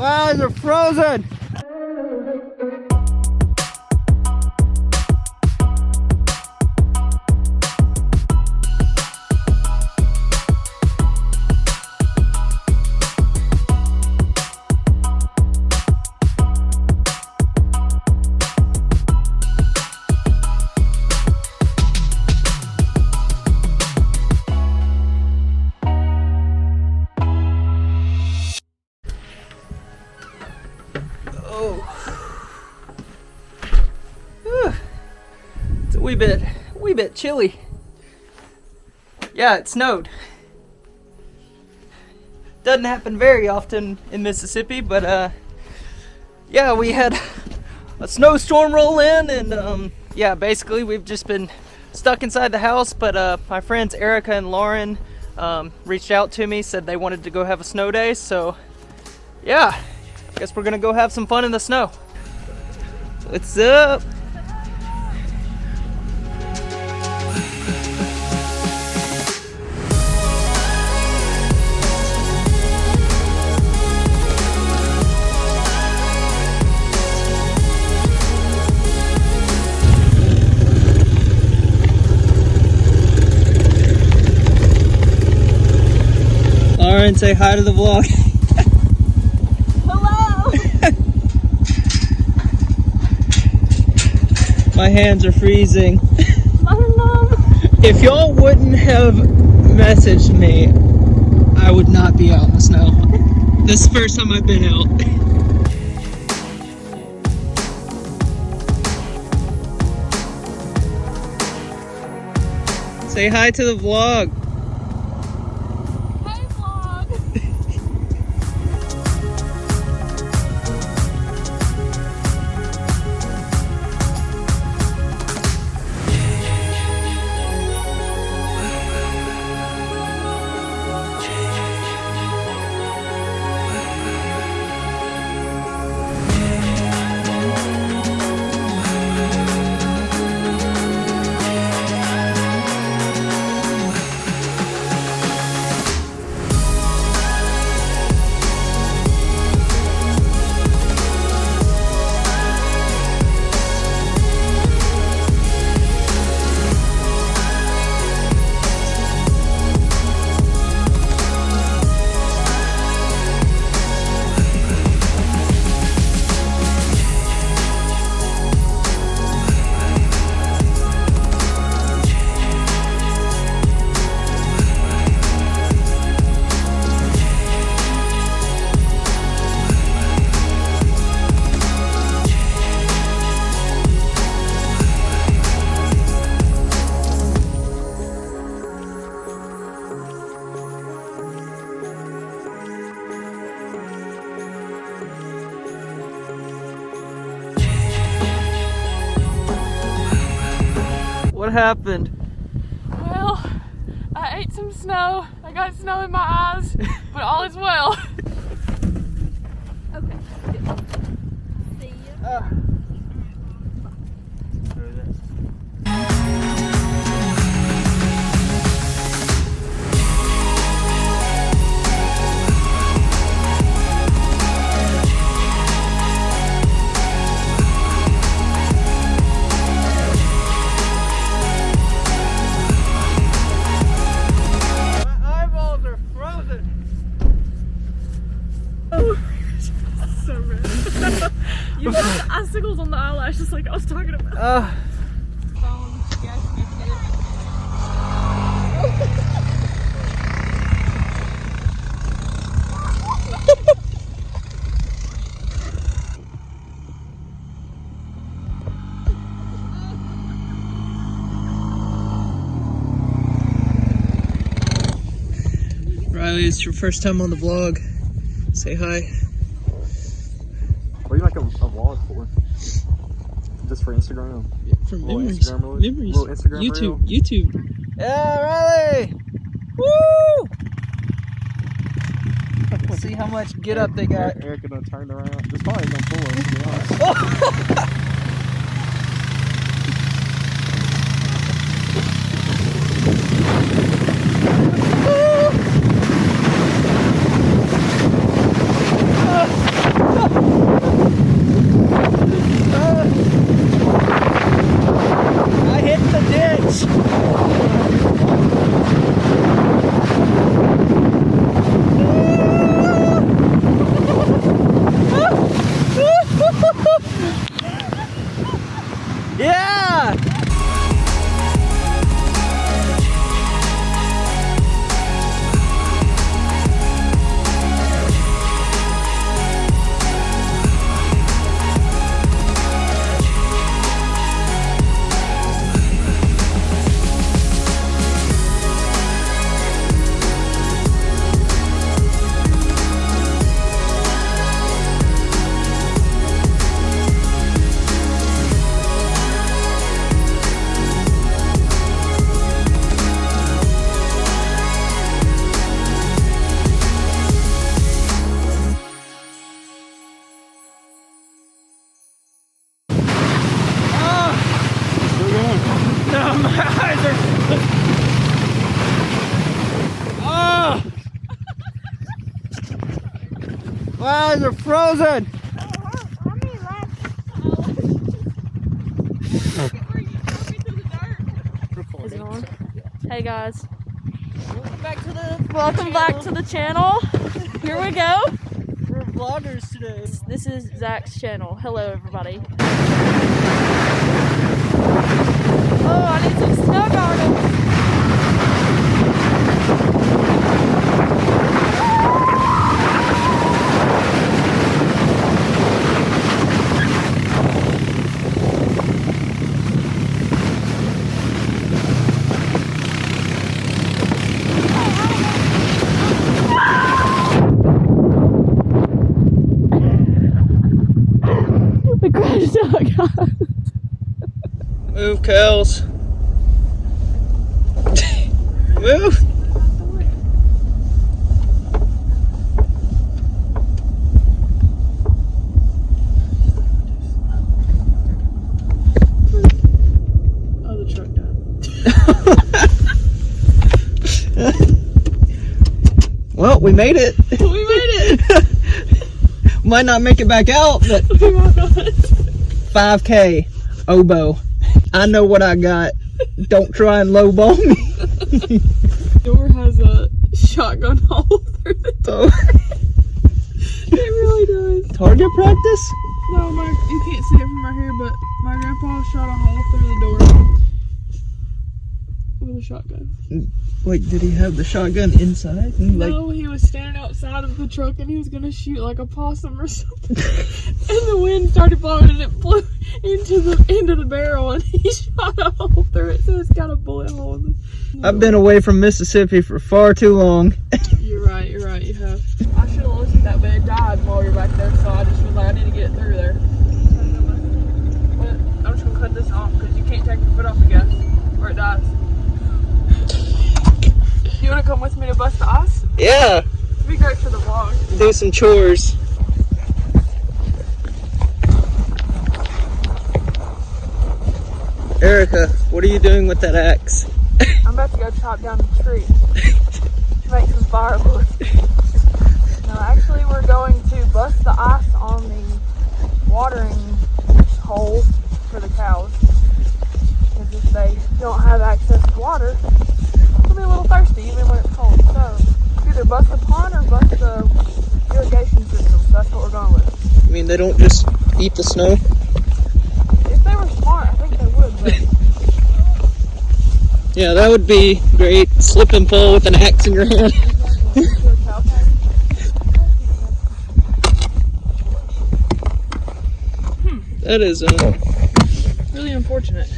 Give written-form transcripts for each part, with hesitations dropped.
My eyes are frozen. It's a wee bit chilly. Yeah, it snowed. Doesn't happen very often in Mississippi, but yeah, we had a snowstorm roll in, and yeah, basically we've just been stuck inside the house. But my friends Erica and Lauren reached out to me, said they wanted to go have a snow day, so yeah, guess we're gonna go have some fun in the snow. What's up? Lauren, say hi to the vlog. Hello! My hands are freezing. Mom. If y'all wouldn't have messaged me, I would not be out in the snow. This is the first time I've been out. Say hi to the vlog. Hey, vlog! What happened? Well, I ate some snow. I got snow in my eyes, but all is well. Okay. See you. You got the icicles on the eyelashes like I was talking about. Riley, it's your first time on the vlog. Say hi. What do you like a vlog for? Just for Instagram? Yeah, for little memories. Instagram reel? Memories. Little Instagram YouTube. reel? YouTube. Yeah, Riley! Woo! Let's see how much get up they got. Erica done turned around. This probably ain't gonna pull us, to be honest. My eyes are frozen. Is it on? Hey guys, Welcome back to the channel. Here we go. We're vloggers today. This is Zach's channel. Hello everybody. Oh, I need some snow goggles. We crashed out, guys. Move, Kels. Move. Oh, the truck died. Well, we made it. We made it. Might not make it back out, but Oh my God. 5K, oboe. I know what I got. Don't try and lowball me. Door has a shotgun hole through the door. Oh, It really does. target practice? No, you can't see it from right here, but my grandpa shot a hole through the door with a shotgun. Wait, did he have the shotgun inside? No, he was standing outside of the truck and he was gonna shoot like a possum or something. And the wind started blowing and it blew into the barrel and he shot a hole through it, so it's got a bullet hole in the I've been away from Mississippi for far too long. You're right, you have. I should have looked at that, but it died while we were back there, so I just was like, I need to get it through there. But I'm just gonna cut this off because you can't take your foot off the gas or it dies. You wanna come with me to bust the ice? Yeah, It'd be great for the vlog. do some chores. Erica, what are you doing with that axe? I'm about to go chop down the tree to make some firewood. No, actually we're going to bust the ice on the watering hole for the cows. Because if they don't have access to water, they'll be a little thirsty even when it's cold. So either bust the pond or bust the irrigation system. So that's what we're going with. I mean, they don't just eat the snow? If they were smart, I think they would, but Yeah, that would be great. Slip and fall with an axe in your hand. That is really unfortunate.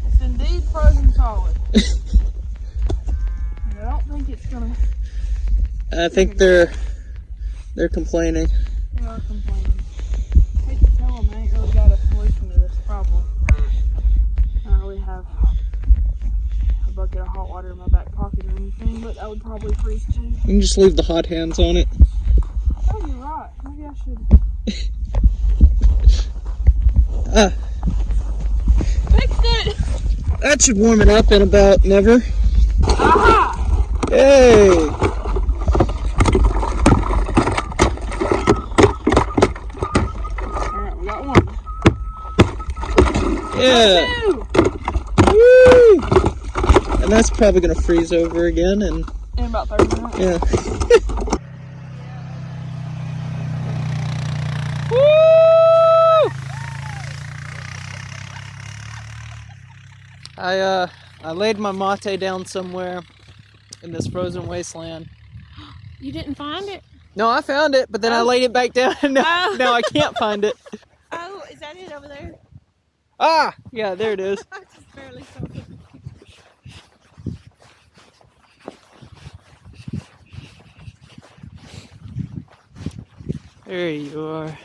It's indeed frozen solid. I don't think it's gonna. I think they're complaining. They are complaining. I hate to tell them I ain't really got a solution to this problem. I don't really have a bucket of hot water in my back pocket or anything, but that would probably freeze too. You can just leave the hot hands on it. Oh, you're right. Maybe I should. Ah, Fixed it! that should warm it up in about never. Aha! Yay! Alright, we got one. Yeah. Two! Woo! And that's probably gonna freeze over again, and In about 30 minutes. yeah. I laid my mate down somewhere in this frozen wasteland. You didn't find it? No, I found it, but then I laid it back down, and now, Oh. now I can't find it. Oh, is that it over there? Ah, yeah, there it is. I just barely saw it. There you are.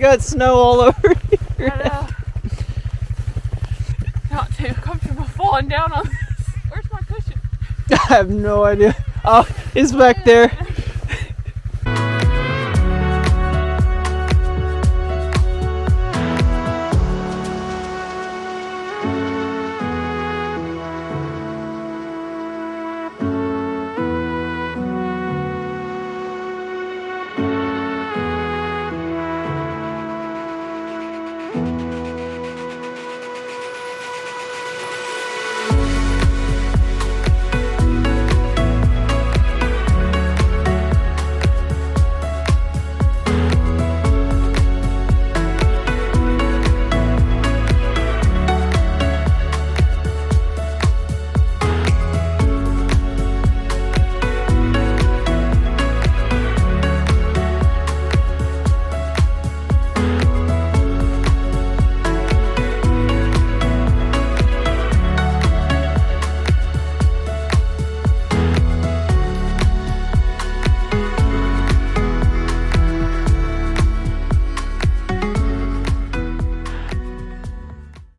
got snow all over here. Not too comfortable falling down on this. Where's my cushion? I have no idea. Oh, it's back there.